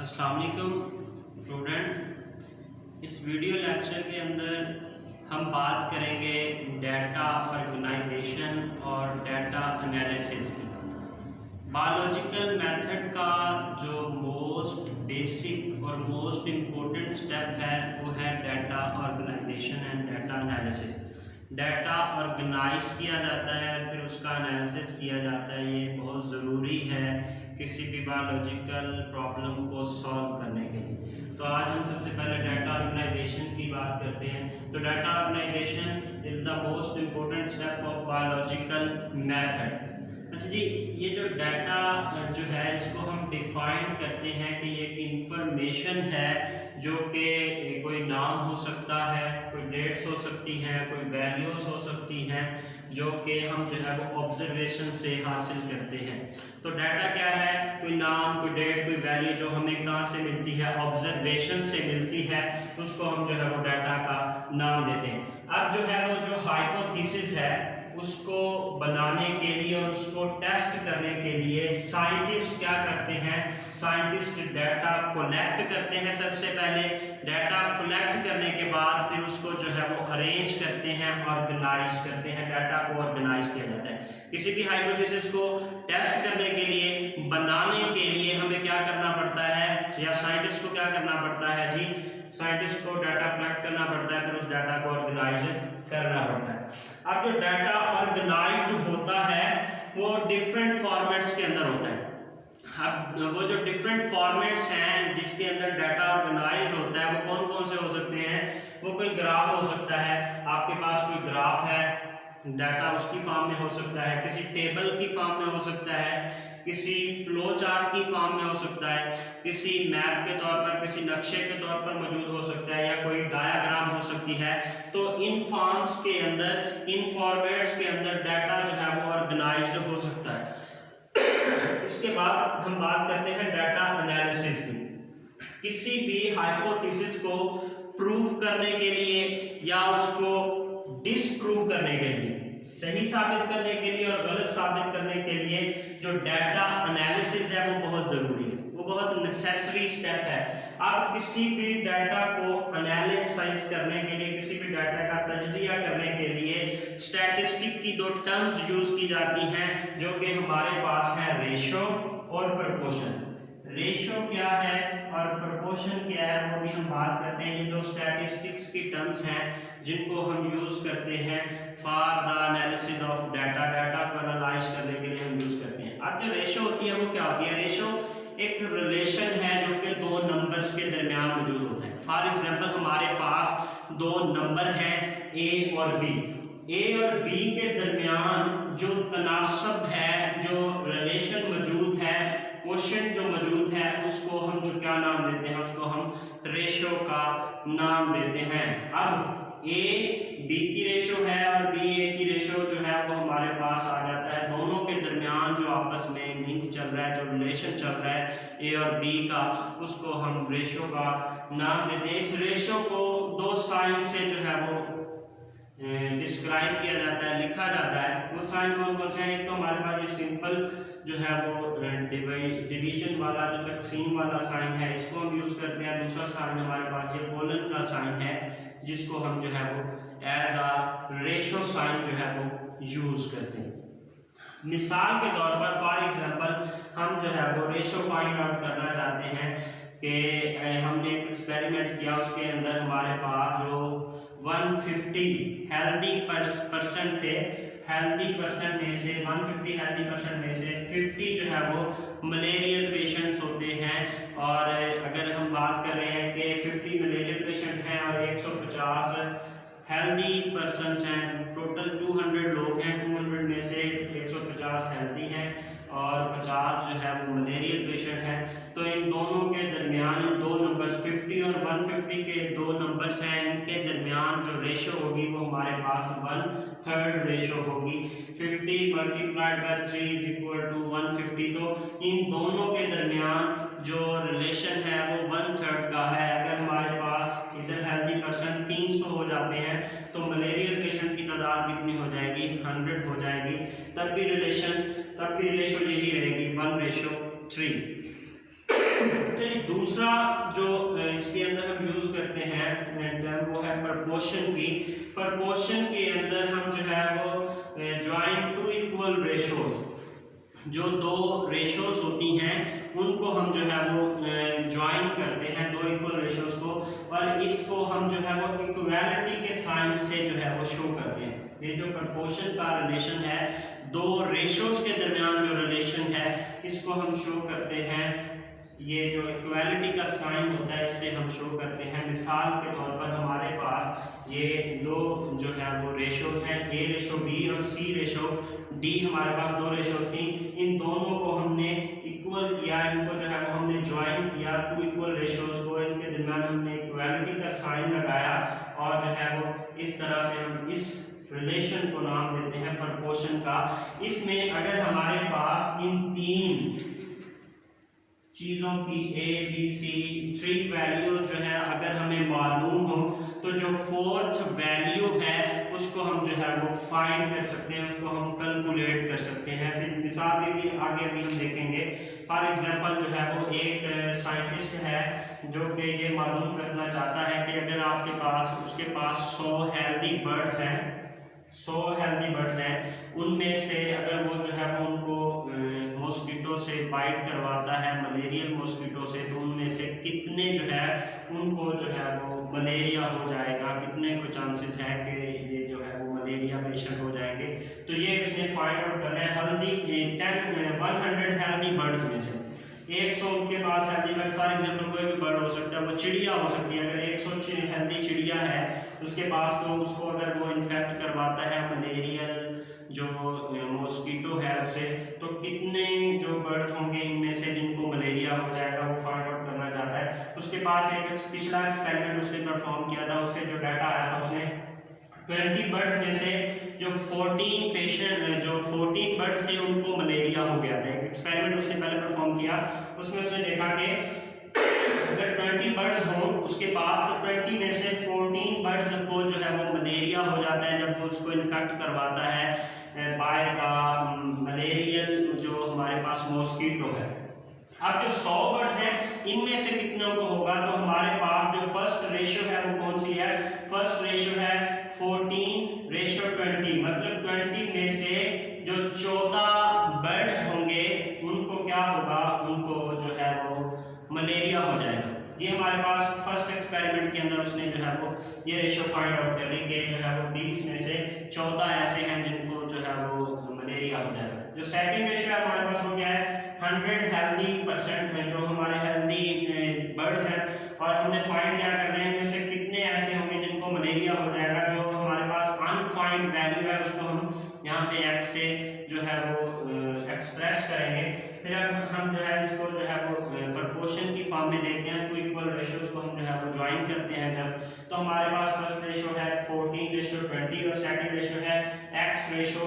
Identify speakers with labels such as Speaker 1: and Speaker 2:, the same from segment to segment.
Speaker 1: अस्सलाम वालेकुम स्टूडेंट्स। इस वीडियो लेक्चर के अंदर हम बात करेंगे डाटा ऑर्गेनाइजेशन और डाटा एनालिसिस की। बायोलॉजिकल मेथड का जो मोस्ट बेसिक और मोस्ट इम्पोर्टेंट स्टेप है वो है data organisation and data analysis. Data organise किया जाता है फिर उसका एनालिसिस किया जाता है। ये बहुत ज़रूरी है किसी भी बायोलॉजिकल प्रॉब्लम को सॉल्व करने के लिए। तो आज हम सबसे पहले डाटा ऑर्गेनाइजेशन की बात करते हैं। तो data organisation is the most important step of biological method. अच्छा जी, ये जो डाटा जो है इसको हम डिफाइन करते हैं कि ये एक इंफॉर्मेशन है जो कि कोई नाम हो सकता है, कोई डेट्स हो सकती हैं, कोई वैल्यूज़ हो सकती हैं जो कि हम जो है वो ऑब्जर्वेशन से हासिल करते हैं। तो डाटा क्या है? कोई नाम, कोई डेट, कोई वैल्यू जो हमें कहाँ से मिलती है? ऑब्जर्वेशन से मिलती है। तो उसको हम जो है वो डाटा का नाम देते हैं। अब जो है वो जो हाइपोथेसिस है उसको बनाने के लिए और उसको टेस्ट करने के लिए साइंटिस्ट क्या करते हैं? साइंटिस्ट डाटा कलेक्ट करते हैं। सबसे पहले डाटा कलेक्ट करने के बाद फिर उसको जो है वो अरेंज करते हैं, ऑर्गेनाइज करते हैं। डाटा को ऑर्गेनाइज किया जाता है। किसी भी हाइपोथेसिस को टेस्ट करने के लिए, बनाने के लिए हमें क्या करना पड़ता है, या साइंटिस्ट को क्या करना पड़ता है जी? साइंटिस्ट को डाटा कलेक्ट करना पड़ता है, फिर उस डाटा को ऑर्गेनाइज करना पड़ता है। अब जो डाटा ऑर्गेनाइज्ड होता है वो डिफरेंट फॉर्मेट्स के अंदर होता है। अब वो जो डिफरेंट फॉर्मेट्स हैं जिसके अंदर डाटा ऑर्गेनाइज्ड होता है वो कौन कौन से हो सकते हैं? वो कोई ग्राफ हो सकता है, आपके पास कोई ग्राफ है, डाटा उसकी फॉर्म में हो सकता है, किसी टेबल की फॉर्म में हो सकता है, किसी फ्लो चार्ट की फॉर्म में हो सकता है, किसी मैप के तौर पर, किसी नक्शे के तौर पर मौजूद हो सकता है, या कोई डायग्राम हो सकती है। तो इन फॉर्म्स के अंदर, इन फॉर्मेट्स के अंदर डाटा जो है वो ऑर्गेनाइज्ड हो सकता है। इसके बाद हम बात करते हैं डाटा एनालिसिस की। किसी भी हाइपोथेसिस को प्रूव करने के लिए या उसको डिसप्रूव करने के लिए, सही साबित करने के लिए और गलत साबित करने के लिए जो डाटा एनालिसिस है वो बहुत ज़रूरी है, वो बहुत नेसेसरी स्टेप है। आप किसी भी डाटा को एनालिसाइज करने के लिए, किसी भी डाटा का तज्जिया करने के लिए स्टैटिस्टिक की दो टर्म्स यूज़ की जाती हैं जो कि हमारे पास है, रेशो और प्रोपोर्शन। रेशो क्या है और प्रोपोर्शन क्या है वो भी हम बात करते हैं। ये दो स्टैटिस्टिक्स की टर्म्स हैं जिनको हम यूज़ करते हैं for the analysis of data. Data को एनालाइज करने के लिए हम यूज़ करते हैं। अब जो रेशो होती है वो क्या होती है? रेशो एक रिलेशन है जो कि दो नंबर्स के दरमियान मौजूद होता है। फॉर एग्जांपल हमारे पास दो नंबर हैं ए और बी। ए और बी के दरमियान जो तनासब है, जो रिलेशन मौजूद है, क्वेश्चन जो मौजूद है, उसको हम जो क्या नाम देते हैं? उसको हम रेशो का नाम देते हैं। अब ए बी की रेशो है और बी ए की रेशो जो है वो हमारे पास आ जाता है। दोनों के दरमियान जो आपस में लिंक चल रहा है, जो रिलेशन चल रहा है ए और बी का, उसको हम रेशो का नाम देते हैं। इस रेशो को दो साइन से जो है वो डिस्क्राइब किया जाता है, लिखा जाता है। वो साइन कौन कौन से हैं? एक तो हमारे पास ये सिंपल जो है वो डिवीजन वाला, जो तकसीम वाला साइन है, इसको हम यूज़ करते हैं। दूसरा साइन हमारे पास ये कोलन का साइन है जिसको हम जो है वो एज अ रेशो साइन जो है वो यूज़ करते हैं। मिसाल के तौर पर, फॉर एग्जांपल, हम जो है वो रेशो फाइंड आउट करना चाहते हैं कि हमने एक एक्सपेरिमेंट किया, उसके अंदर हमारे पास जो 150 हेल्दी पर्सन थे, हेल्दी पर्सन में से 150 हेल्दी पर्सन में से 50 जो है वो मलेरियल पेशेंट्स होते हैं। और अगर हम बात कर रहे हैं कि 50 मलेरियल पेशेंट हैं और 150 हेल्दी पर्सनस हैं, टोटल 200 लोग हैं। 200 में से 150 हेल्दी हैं और 50 जो है वो मलेरियल पेशेंट हैं। तो इन दोनों के दरमियान दो नंबर्स 50 और 150 के दो नंबर्स हैं, इनके दरमियान जो रेशो होगी वो हमारे पास 1/3 रेशो होगी। 50 multiplied by 3 is equal to 150। तो इन दोनों के दरमियान जो रिलेशन है वो 1/3 का है। अगर हमारे पास इधर हेल्दी पर्सन 300 हो जाते हैं तो मलेरियल पेशेंट की तादाद कितनी हो जाएगी? 100 हो जाएगी। तब भी रेशो यही रहेगी 1/3। चलिए दूसरा जो इसके अंदर हम यूज करते हैं टर्म वो है प्रपोर्शन की। प्रपोर्शन के अंदर हम जो है वो ज्वाइन टू इक्वल रेशोज, जो दो रेशोज होती हैं उनको हम जो है वो ज्वाइन करते हैं, दो इक्वल रेशोज को, और इसको हम जो है वो इक्वालिटी के साइन से जो है वो शो करते हैं। ये जो प्रपोर्शन का रिलेशन है, दो रेशोज के दरमियान जो रिलेशन है, इसको हम शो करते हैं। ये जो इक्वालिटी का साइन होता है इससे हम शो करते हैं। मिसाल के तौर पर हमारे पास ये दो जो है वो रेशोज हैं, ए रेशो बी और सी रेशो डी, हमारे पास दो रेशोज थी। इन दोनों को हमने इक्वल किया, इनको जो है वो हमने ज्वाइन किया, टू इक्वल रेशोज को, इनके दरमियान हमने इक्वालिटी का साइन लगाया, और जो है वो इस तरह से हम इस रिलेशन को नाम देते हैं प्रपोर्शन का। इसमें अगर हमारे पास इन तीन चीज़ों की A B C three values जो है अगर हमें मालूम हो, तो जो फोर्थ वैल्यू है उसको हम जो है वो फाइंड कर सकते हैं, उसको हम कैलकुलेट कर सकते हैं। फिर मिसाल में भी आगे भी हम देखेंगे। फॉर एग्जांपल जो है वो एक साइंटिस्ट है जो कि ये मालूम करना चाहता है कि अगर आपके पास उसके पास 100 हेल्दी बर्ड्स हैं, 100 हेल्दी बर्ड्स हैं, उनमें से अगर वो जो है वो उनको मॉस्किटो से बाइट करवाता है, मलेरियल मॉस्किटो से, तो उनमें से कितने जो है उनको जो है वो मलेरिया हो जाएगा, कितने को चांसेस है कि ये जो है वो मलेरिया पेशेंट हो जाएंगे। तो ये इसने फाइंड आउट करना है हेल्दी 100 हेल्दी बर्ड्स में से 100 उनके पास हेल्दी बर्ड्स। फॉर एग्जांपल कोई भी बर्ड हो सकता है, वो चिड़िया हो सकती है। अगर 100 हेल्दी चिड़िया है उसके पास, तो उसको अगर वो इन्फेक्ट करवाता है मलेरियल जो मॉस्किटो है उससे, तो कितने जो बर्ड्स होंगे इनमें से जिनको मलेरिया हो जाएगा, वो फाइंड आउट करना चाहता है। उसके पास एक पिछला एक्सपेरिमेंट उसने परफॉर्म किया था, उससे जो डाटा आया था उसने 20 बर्ड्स में से जो 14 बर्ड्स थे उनको मलेरिया हो गया था। एक एक्सपेरिमेंट उसने पहले परफॉर्म किया, उसमें उसने देखा कि अगर 20 बर्ड्स हों उसके पास, तो 20 में से 14 बर्ड्स को जो है वो मलेरिया हो जाता है जब वो उसको इन्फेक्ट करवाता है बाय द मलेरियल जो हमारे पास मॉस्किटो है। अब जो 100 बर्ड्स हैं इनमें से कितनों को होगा, तो हमारे पास जो फर्स्ट रेशियो है वो कौन सी है, फर्स्ट रेशियो है 14:20, मतलब 20 में से जो 14 बर्ड्स होंगे उनको क्या होगा, उनको जो है वो मलेरिया हो जाएगा। ये हमारे पास फर्स्ट एक्सपेरिमेंट के अंदर उसने जो है वो ये रेशियो फाइंड आउट कर ली कि जो है वो 20 में से 14 ऐसे हैं जिनको जो है वो मलेरिया हो जाएगा। जो सेकंड रेशियो है हमारे पास हो गया है 100 हेल्दी परसेंट में, जो हमारे हेल्दी बर्ड्स हैं, और हमने फाइंड क्या कर रहे हैं इनमें से कितने ऐसे होंगे जिनको मलेरिया हो जाएगा। जो हमारे पास अनफाइंड वैल्यू है उसको हम यहाँ पे x से जो है वो एक्सप्रेस करेंगे। फिर हम जो है इसको जो है वो प्रपोर्शन की फॉर्म में देखते हैं, टू इक्वल रेशियोज को हम जो है वो ज्वाइन करते हैं जब, तो हमारे पास फर्स्ट रेशियो है 14:20 और सेकंड रेशियो है x:100।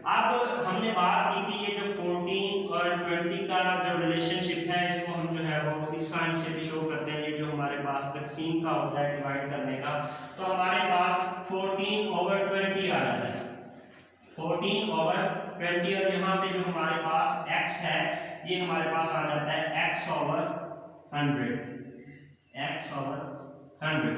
Speaker 1: अब हमने बात की थी ये जो 14 और 20 का जो रिलेशनशिप है इसको हम जो है वो इस साइन से भी शो करते हैं। ये जो हमारे पास तकसीम का होता है डिवाइड करने का, तो हमारे पास 14/20 आ जाता है, 14/20, और यहाँ पे जो हमारे पास x है ये हमारे पास आ जाता है x/100, x/100।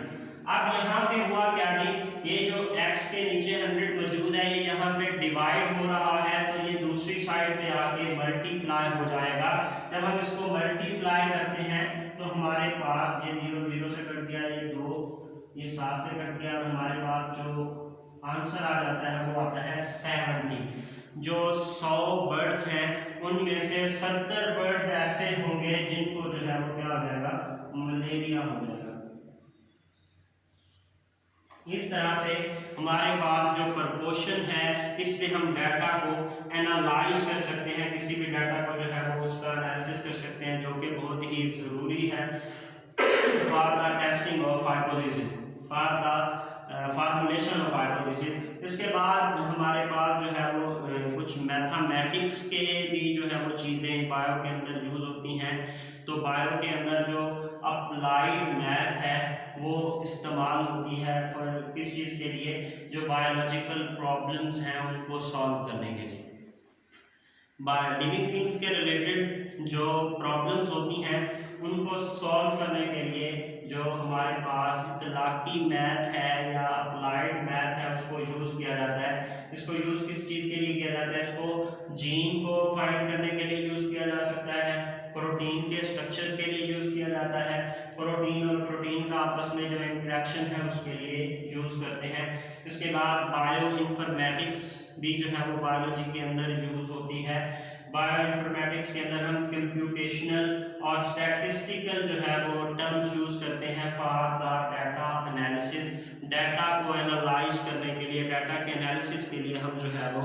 Speaker 1: अब यहाँ पे हुआ क्या जी, ये जो x के नीचे 100 मौजूद है ये यहाँ पे डिवाइड हो रहा है, तो ये दूसरी साइड पे आके मल्टीप्लाई हो जाएगा। जब हम इसको मल्टीप्लाई करते हैं तो हमारे पास ये 0 0 से कट गया, ये 2, ये 7 से कट गया, और हमारे पास जो आंसर आ जाता है वो आता है 70। जो 100 बर्ड्स हैं उनमें से 70 बर्ड्स ऐसे होंगे जिनको जो है वो क्या हो जाएगा, मलेरिया हो जाएगा। इस तरह से हमारे पास जो प्रपोर्शन है इससे हम डाटा को एनालाइज कर सकते हैं, किसी भी डाटा को जो है वो उसका एनालिसिस कर सकते हैं, जो कि बहुत ही ज़रूरी है for the testing of hypothesis, for the formulation of hypothesis. इसके बाद हमारे पास जो है वो कुछ मैथमेटिक्स के भी जो है वो चीज़ें बायो के अंदर यूज़ होती हैं। तो बायो के अंदर जो अप्लाइड मैथ है वो इस्तेमाल होती है फॉर किस चीज़ के लिए, जो बायोलॉजिकल प्रॉब्लम्स हैं उनको सॉल्व करने के लिए। लिविंग थिंग्स के रिलेटेड जो प्रॉब्लम्स होती हैं उनको सॉल्व करने के लिए जो हमारे पास इतलाकी मैथ है या अप्लाइड मैथ है उसको यूज़ किया जाता है। इसको यूज़ किस चीज़ के लिए किया जाता है? इसको जीन को फाइंड करने के लिए यूज़ किया जा सकता है, प्रोटीन के स्ट्रक्चर के लिए यूज़ किया जाता है, प्रोटीन और प्रोटीन का आपस में जो इंटरेक्शन है उसके लिए यूज़ करते हैं। इसके बाद बायो इन्फॉर्मेटिक्स भी जो है वो बायोलॉजी के अंदर यूज़ होती है। बायो इन्फॉर्मेटिक्स के अंदर हम कंप्यूटेशनल और स्टैटिस्टिकल जो है वो टर्म्स यूज़ करते हैं for the data analysis. Data को एनालाइज करने के लिए, डाटा के एनालिसिस के लिए हम जो है वो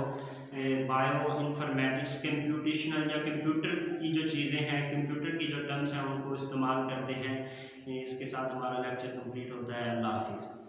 Speaker 1: बायो इन्फॉर्मेटिक्स, कंप्यूटेशनल या कंप्यूटर की जो चीज़ें हैं, कंप्यूटर की जो टर्म्स हैं उनको इस्तेमाल करते हैं। इसके साथ हमारा लेक्चर कंप्लीट होता है। अल्लाह हाफिज़।